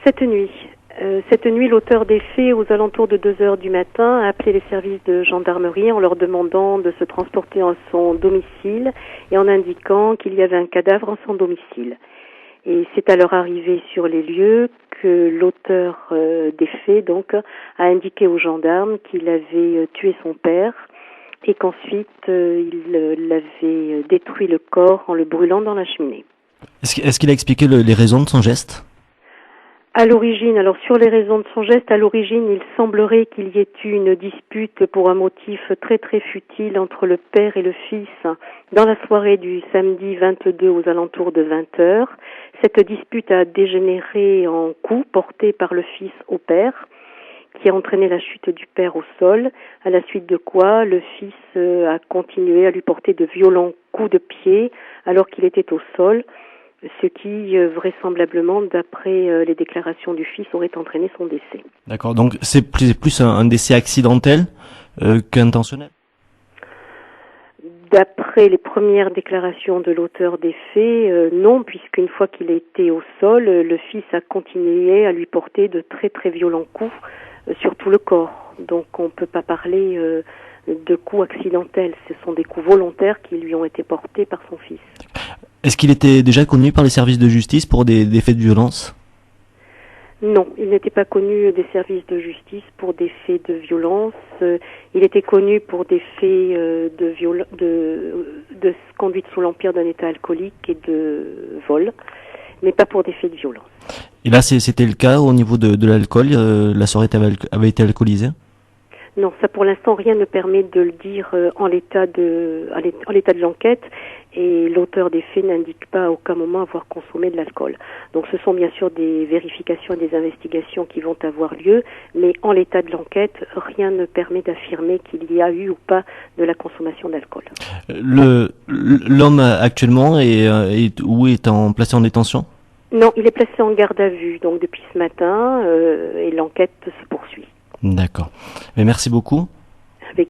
Cette nuit. Cette nuit, l'auteur des faits, aux alentours de 2 heures du matin, a appelé les services de gendarmerie en leur demandant de se transporter à son domicile et en indiquant qu'il y avait un cadavre en son domicile. Et c'est à leur arrivée sur les lieux que l'auteur des faits donc a indiqué aux gendarmes qu'il avait tué son père et qu'ensuite il avait détruit le corps en le brûlant dans la cheminée. Est-ce qu'il a expliqué les raisons de son geste ? À l'origine, alors sur les raisons de son geste, à l'origine, il semblerait qu'il y ait eu une dispute pour un motif très très futile entre le père et le fils dans la soirée du samedi 22 aux alentours de 20 heures. Cette dispute a dégénéré en coups portés par le fils au père, qui a entraîné la chute du père au sol, à la suite de quoi le fils a continué à lui porter de violents coups de pied alors qu'il était au sol, ce qui, vraisemblablement, d'après les déclarations du fils, aurait entraîné son décès. D'accord, donc c'est plus un décès accidentel qu'intentionnel ? D'après les premières déclarations de l'auteur des faits, non, puisqu'une fois qu'il était au sol, le fils a continué à lui porter de très très violents coups sur tout le corps. Donc on ne peut pas parler de coups accidentels, ce sont des coups volontaires qui lui ont été portés par son fils. Est-ce qu'il était déjà connu par les services de justice pour des faits de violence ? Non, il n'était pas connu des services de justice pour des faits de violence. Il était connu pour des faits de conduite sous l'empire d'un état alcoolique et de vol, mais pas pour des faits de violence. Et là, c'était le cas au niveau de l'alcool. La soirée avait été alcoolisée ? Non, ça pour l'instant rien ne permet de le dire en l'état de l'enquête, et l'auteur des faits n'indique pas à aucun moment avoir consommé de l'alcool. Donc ce sont bien sûr des vérifications et des investigations qui vont avoir lieu, mais en l'état de l'enquête, rien ne permet d'affirmer qu'il y a eu ou pas de la consommation d'alcool. L'homme actuellement est placé en détention ? Non, il est placé en garde à vue donc depuis ce matin et l'enquête se poursuit. D'accord. Mais merci beaucoup.